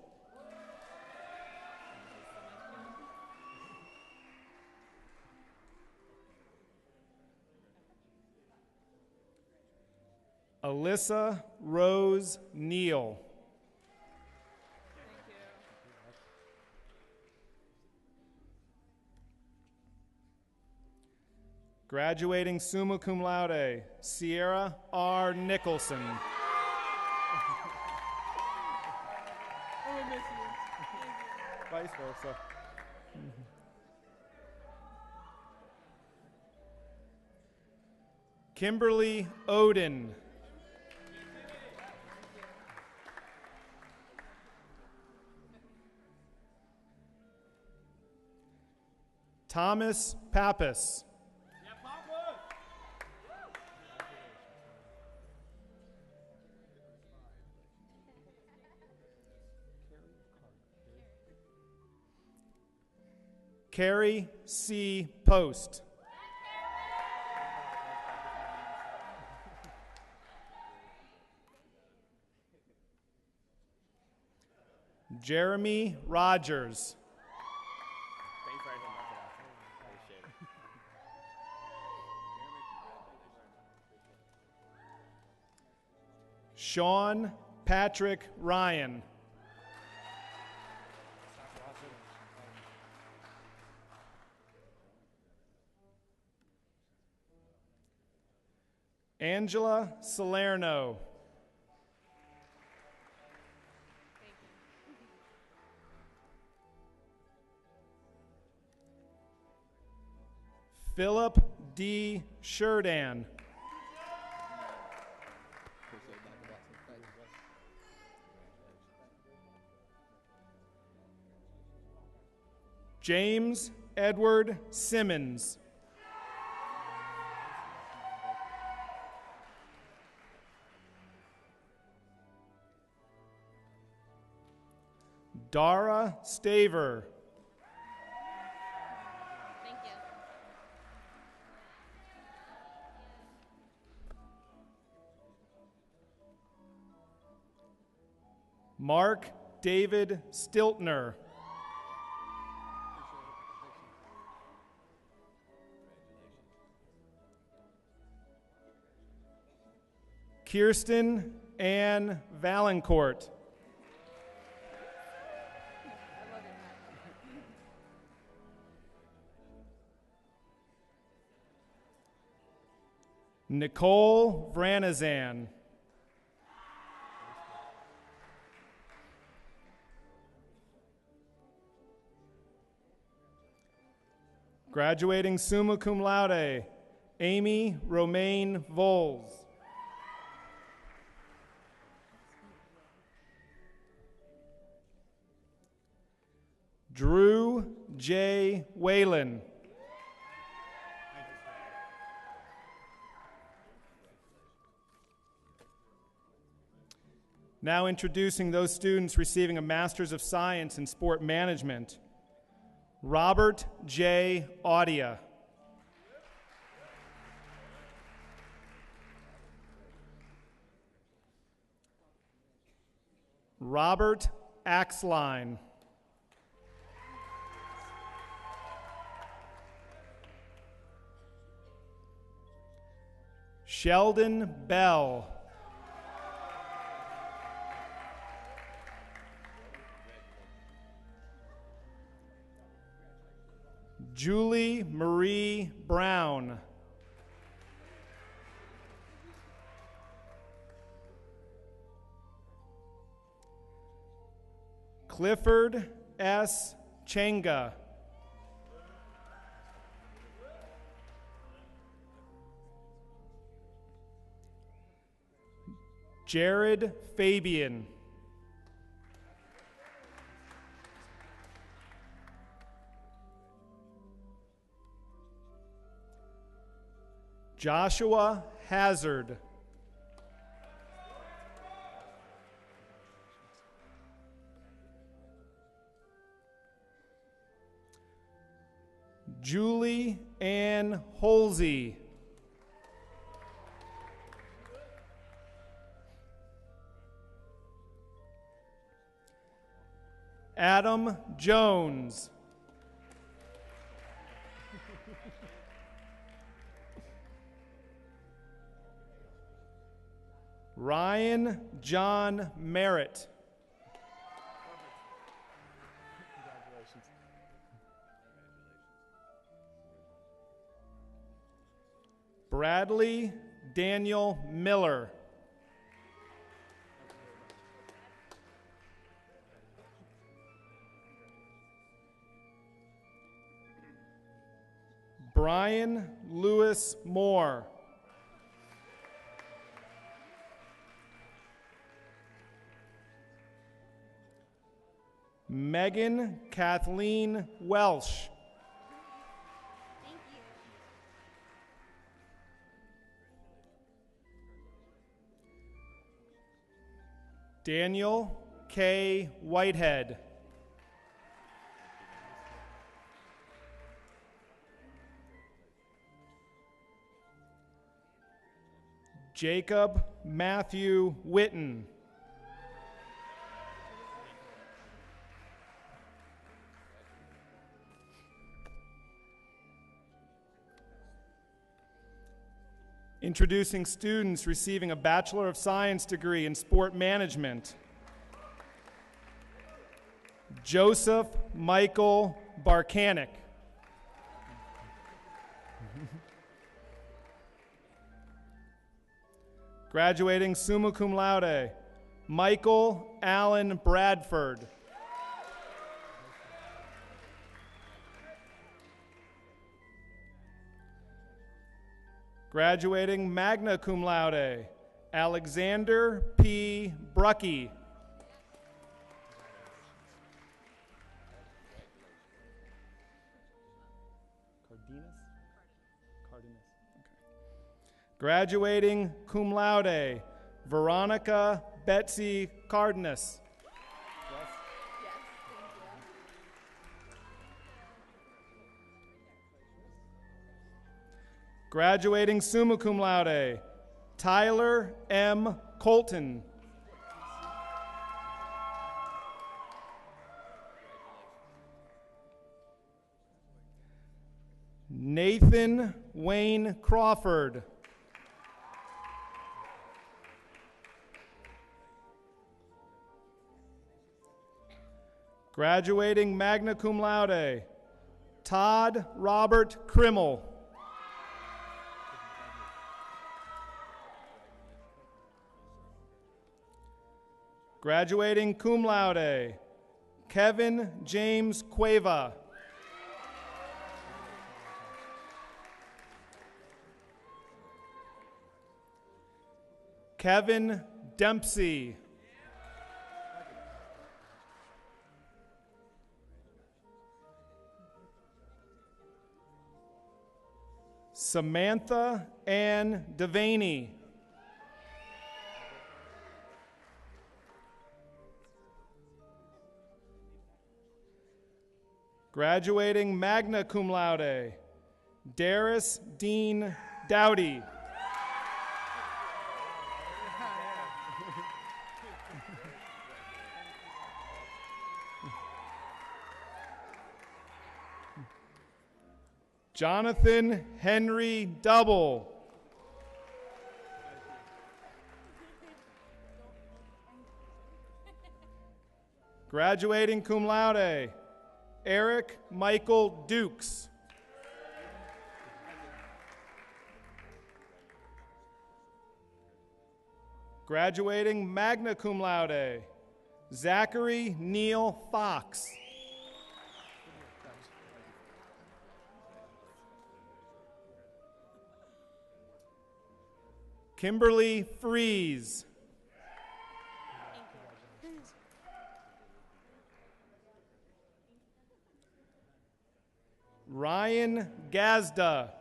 Alyssa Rose Neal. Graduating summa cum laude, Sierra R. Nicholson. Vice versa. Kimberly Oden. Thomas Pappas. Carrie C. Post. Jeremy Rogers. Thanks right here, appreciate it. Sean Patrick Ryan. Angela Salerno. Philip D. Shurdan. James Edward Simmons. Dara Staver. Thank you. Mark David Stiltner. Kirsten Ann Valancourt. Nicole Vranazan. Graduating summa cum laude, Amy Romaine Voles. Drew J. Whalen. Now introducing those students receiving a Master's of Science in Sport Management. Robert J. Audia. Robert Axline. Sheldon Bell. Julie Marie Brown. Clifford S. Chenga. Jared Fabian. Joshua Hazard. Julie Ann Holsey. Adam Jones. Ryan John Merritt. Bradley Daniel Miller. Brian Lewis Moore. Megan Kathleen Welsh. Daniel K. Whitehead. Jacob Matthew Witten. Introducing students receiving a Bachelor of Science degree in Sport Management. Joseph Michael Barkanic. Graduating summa cum laude, Michael Allen Bradford. Graduating magna cum laude, Alexander P. Brucky. Graduating cum laude, Veronica Betsy Cardenas. Graduating summa cum laude, Tyler M. Colton. Nathan Wayne Crawford. Graduating magna cum laude, Todd Robert Krimmel. Graduating cum laude, Kevin James Cueva. Kevin Dempsey. Samantha Ann Devaney. Graduating magna cum laude, Darius Dean Dowdy. Jonathan Henry Double. Graduating cum laude, Eric Michael Dukes. Graduating magna cum laude, Zachary Neal Fox. Kimberly Freeze. Ryan Gazda.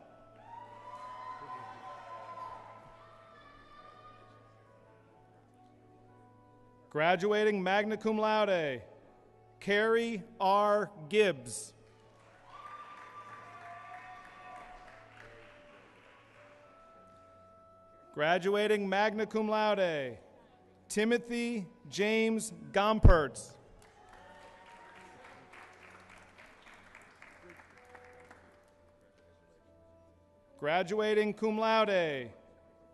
Graduating magna cum laude, Carrie R. Gibbs. Graduating magna cum laude, Timothy James Gompertz. Graduating cum laude,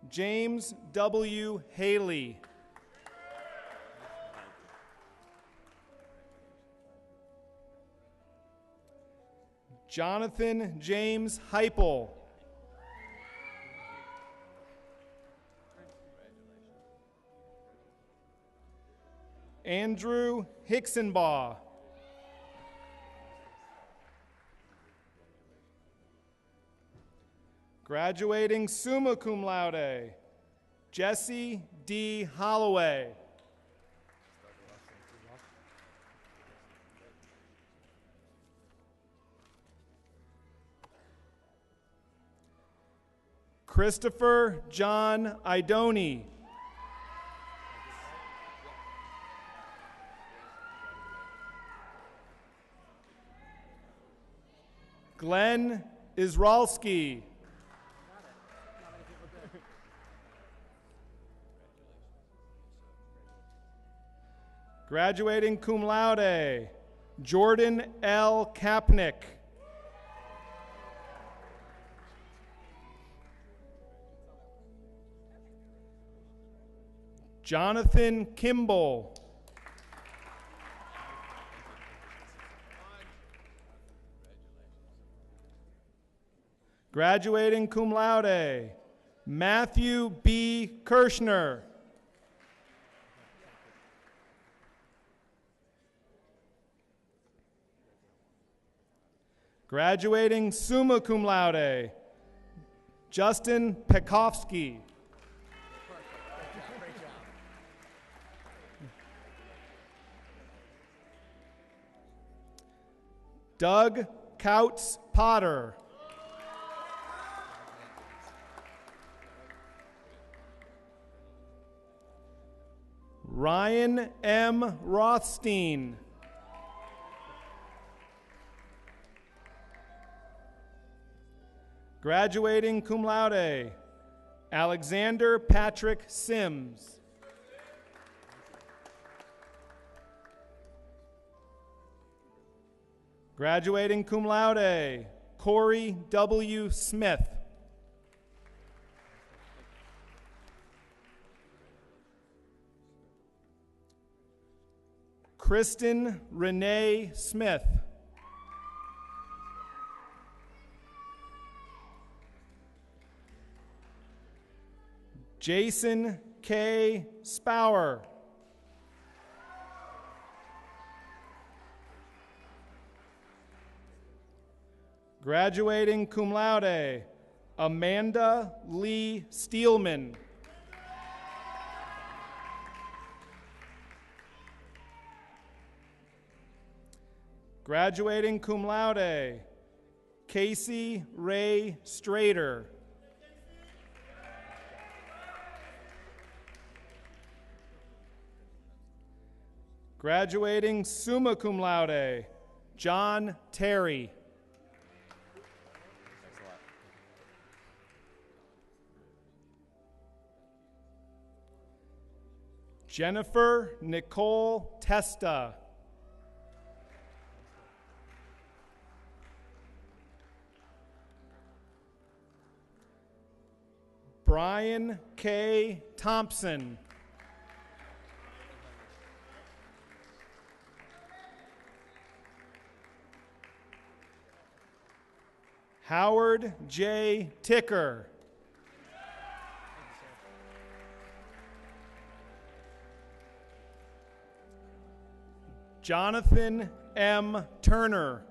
James W. Haley. Jonathan James Heipel. Andrew Hicksonbaugh. Graduating summa cum laude, Jesse D. Holloway. Christopher John Idoni. Glenn Isralski. Graduating cum laude, Jordan L. Kapnick. Jonathan Kimball. Graduating cum laude, Matthew B. Kirschner. Graduating summa cum laude, Justin Pekovsky. Doug Couts Potter. Ryan M. Rothstein. Graduating cum laude, Alexander Patrick Sims. Graduating cum laude, Corey W. Smith. Kristen Renee Smith. Jason K. Spower. Graduating cum laude, Amanda Lee Steelman. Graduating cum laude, Casey Ray Strader. Graduating summa cum laude, John Terry. Jennifer Nicole Testa. Brian K. Thompson. Howard J. Ticker. Jonathan M. Turner.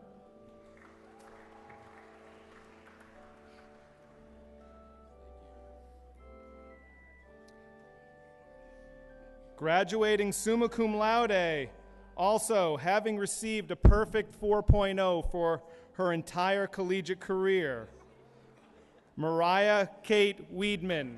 Graduating summa cum laude, also having received a perfect 4.0 for her entire collegiate career, Mariah Kate Weedman.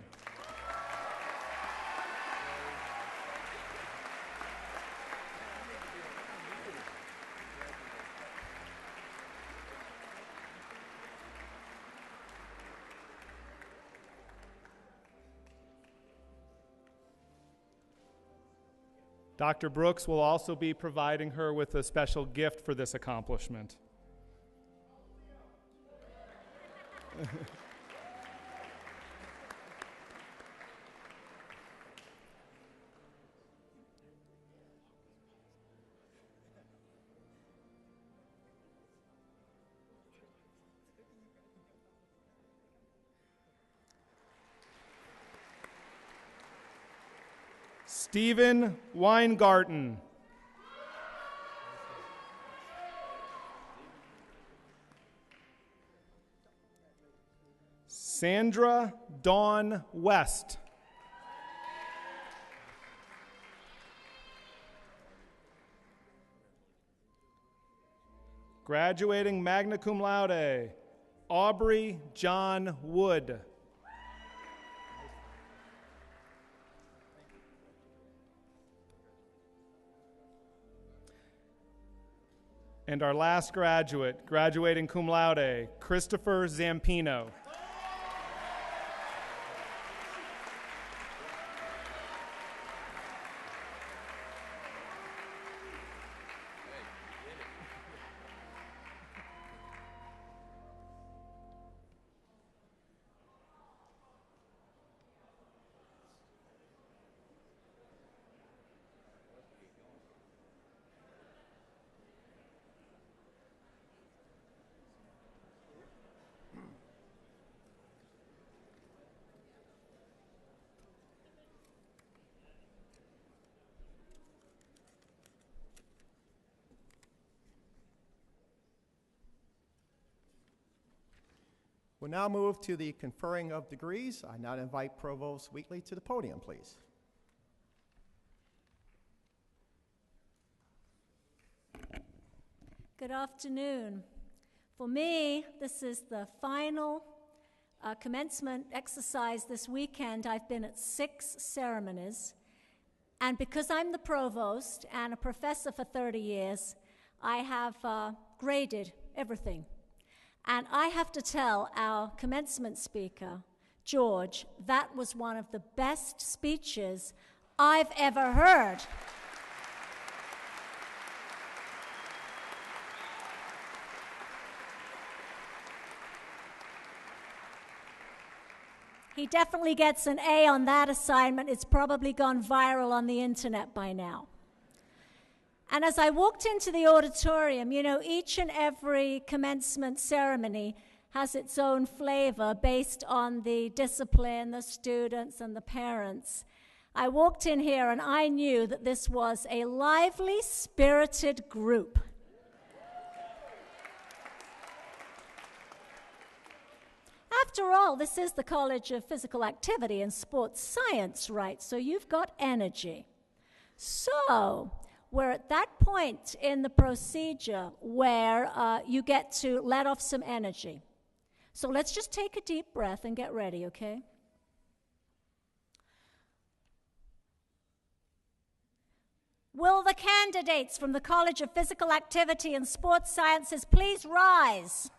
Dr. Brooks will also be providing her with a special gift for this accomplishment. Stephen Weingarten. Sandra Dawn West. Graduating magna cum laude, Aubrey John Wood. And our last graduate, graduating cum laude, Christopher Zampino. We'll now move to the conferring of degrees. I now invite Provost Wheatley to the podium, please. Good afternoon. For me, this is the final commencement exercise this weekend. I've been at 6 ceremonies, and because I'm the provost and a professor for 30 years, I have graded everything. And I have to tell our commencement speaker, George, that was one of the best speeches I've ever heard. He definitely gets an A on that assignment. It's probably gone viral on the internet by now. And as I walked into the auditorium, you know, each and every commencement ceremony has its own flavor based on the discipline, the students, and the parents. I walked in here and I knew that this was a lively, spirited group. After all, this is the College of Physical Activity and Sports Science, right? So you've got energy. So, we're at that point in the procedure where you get to let off some energy. So let's just take a deep breath and get ready, okay? Will the candidates from the College of Physical Activity and Sports Sciences please rise?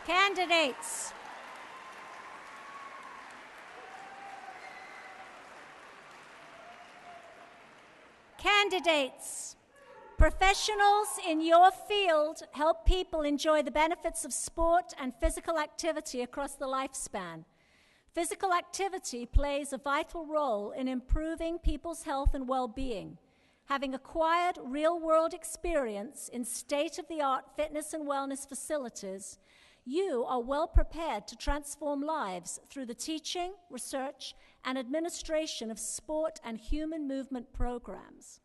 Candidates. Candidates. Professionals in your field help people enjoy the benefits of sport and physical activity across the lifespan. Physical activity plays a vital role in improving people's health and well-being. Having acquired real-world experience in state-of-the-art fitness and wellness facilities, you are well prepared to transform lives through the teaching, research, and administration of sport and human movement programs.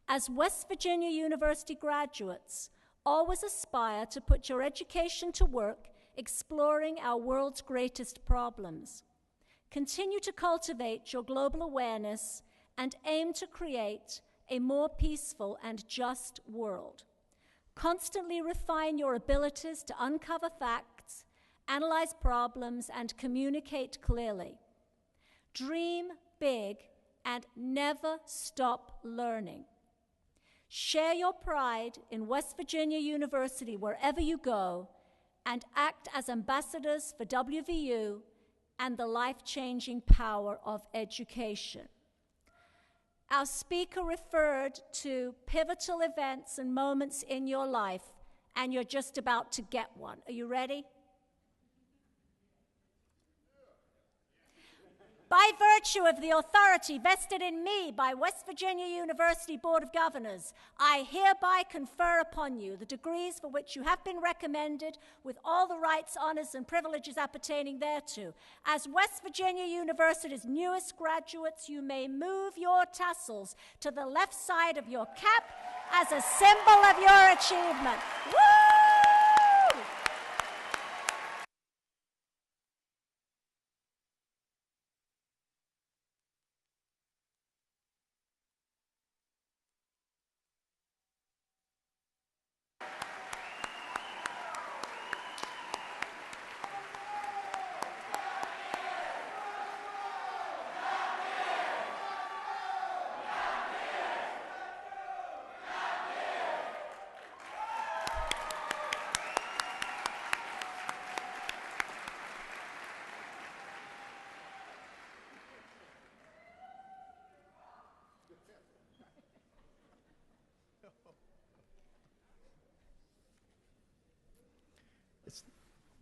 As West Virginia University graduates, always aspire to put your education to work exploring our world's greatest problems. Continue to cultivate your global awareness and aim to create a more peaceful and just world. Constantly refine your abilities to uncover facts, analyze problems, and communicate clearly. Dream big and never stop learning. Share your pride in West Virginia University wherever you go, and act as ambassadors for WVU and the life-changing power of education. Our speaker referred to pivotal events and moments in your life, and you're just about to get one. Are you ready? By virtue of the authority vested in me by West Virginia University Board of Governors, I hereby confer upon you the degrees for which you have been recommended with all the rights, honors, and privileges appertaining thereto. As West Virginia University's newest graduates, you may move your tassels to the left side of your cap as a symbol of your achievement. Woo!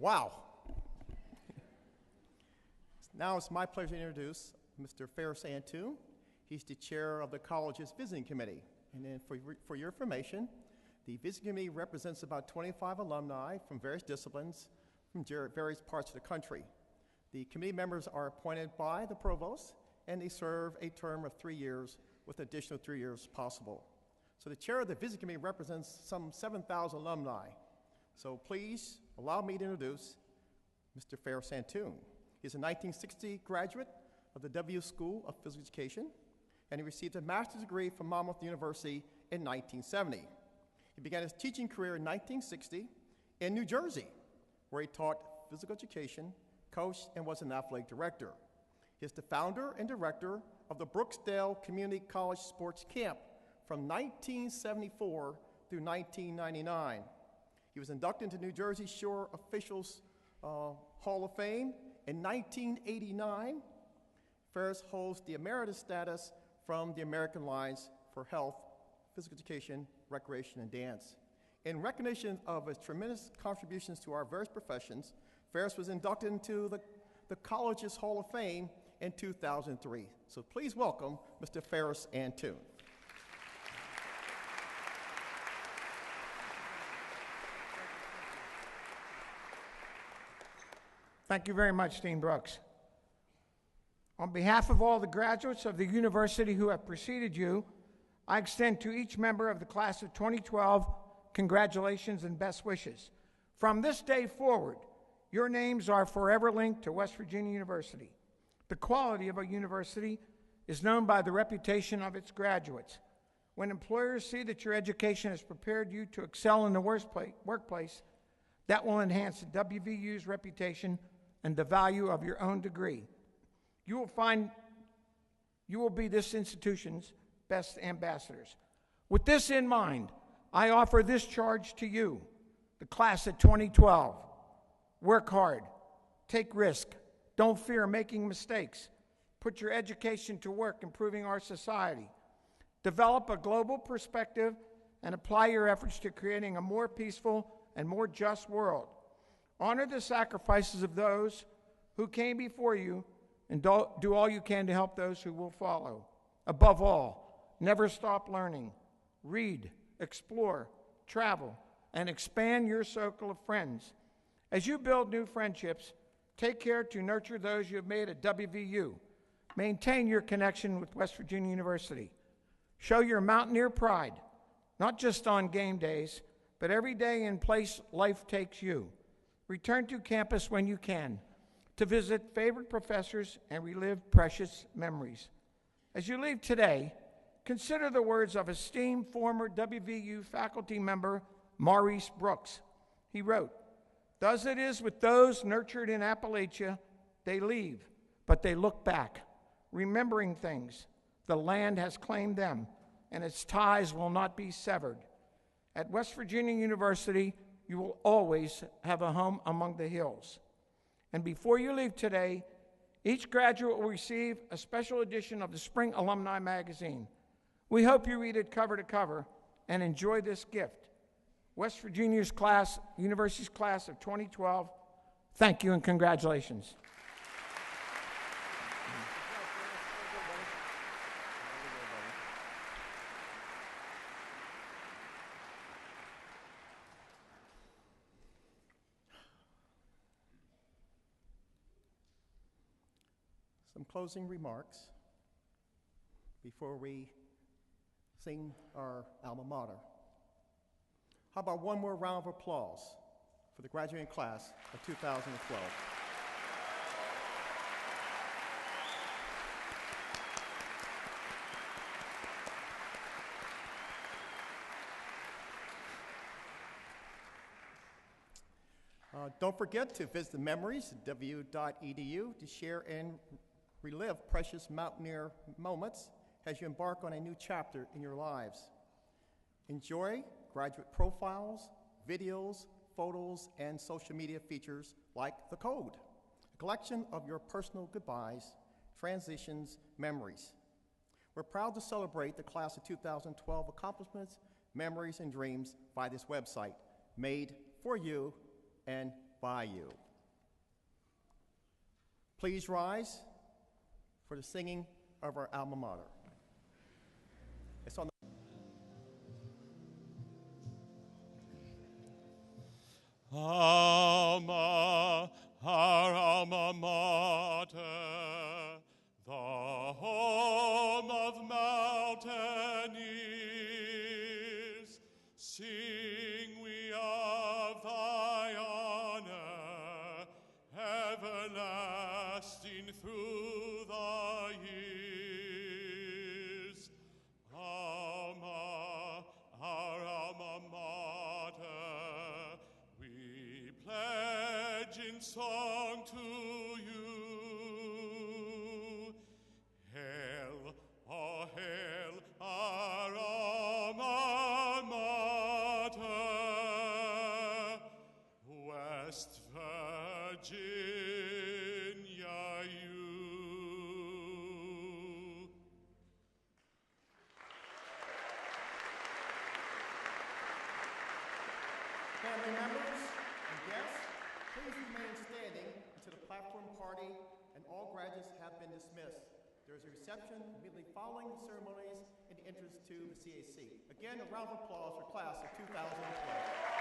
Wow. Now it's my pleasure to introduce Mr. Ferris Antoon. He's the chair of the college's visiting committee. And then for your information, the visiting committee represents about 25 alumni from various disciplines from various parts of the country. The committee members are appointed by the provost, and they serve a term of 3 years with additional 3 years possible. So the chair of the visiting committee represents some 7,000 alumni. So please allow me to introduce Mr. Ferris Antoon. He's a 1960 graduate of the W School of Physical Education, and he received a master's degree from Monmouth University in 1970. He began his teaching career in 1960 in New Jersey, where he taught physical education, coached, and was an athletic director. He is the founder and director of the Brooksdale Community College Sports Camp from 1974 through 1999. He was inducted into New Jersey Shore Officials Hall of Fame in 1989. Ferris holds the emeritus status from the American Alliance for Health, Physical Education, Recreation, and Dance. In recognition of his tremendous contributions to our various professions, Ferris was inducted into the college's Hall of Fame in 2003. So please welcome Mr. Ferris Antoon. Thank you very much, Dean Brooks. On behalf of all the graduates of the university who have preceded you, I extend to each member of the class of 2012 congratulations and best wishes. From this day forward, your names are forever linked to West Virginia University. The quality of a university is known by the reputation of its graduates. When employers see that your education has prepared you to excel in the workplace, that will enhance the WVU's reputation and the value of your own degree. You will find you will be this institution's best ambassadors. With this in mind, I offer this charge to you, the class of 2012. Work hard, take risk, don't fear making mistakes. Put your education to work improving our society. Develop a global perspective and apply your efforts to creating a more peaceful and more just world. Honor the sacrifices of those who came before you and do all you can to help those who will follow. Above all, never stop learning. Read, explore, travel, and expand your circle of friends. As you build new friendships, take care to nurture those you have made at WVU. Maintain your connection with West Virginia University. Show your Mountaineer pride, not just on game days, but every day and place life takes you. Return to campus when you can to visit favorite professors and relive precious memories. As you leave today, consider the words of esteemed former WVU faculty member Maurice Brooks. He wrote, "Thus it is with those nurtured in Appalachia, they leave, but they look back, remembering things. The land has claimed them, and its ties will not be severed. At West Virginia University, you will always have a home among the hills." And before you leave today, each graduate will receive a special edition of the Spring Alumni Magazine. We hope you read it cover to cover and enjoy this gift. West Virginia's University's class of 2012, thank you and congratulations. Some closing remarks before we sing our alma mater. How about one more round of applause for the graduating class of 2012? Don't forget to visit the memories at w.edu to share and relive precious Mountaineer moments as you embark on a new chapter in your lives. Enjoy graduate profiles, videos, photos, and social media features like The Code, a collection of your personal goodbyes, transitions, memories. We're proud to celebrate the class of 2012 accomplishments, memories, and dreams by this website, made for you and by you. Please rise for the singing of our alma mater. It's on the Alma, our alma mater, the home of mountaineers, sing we of thy honor, everlasting through the years. Alma, our alma mater, we pledge in song to you. Hail, oh hail, our alma mater, West Virginia, you. family members and guests, please remain standing until the platform party and all graduates have been dismissed. There is a reception immediately following the ceremonies and the entrance to the CAC. Again, a round of applause for class of 2012.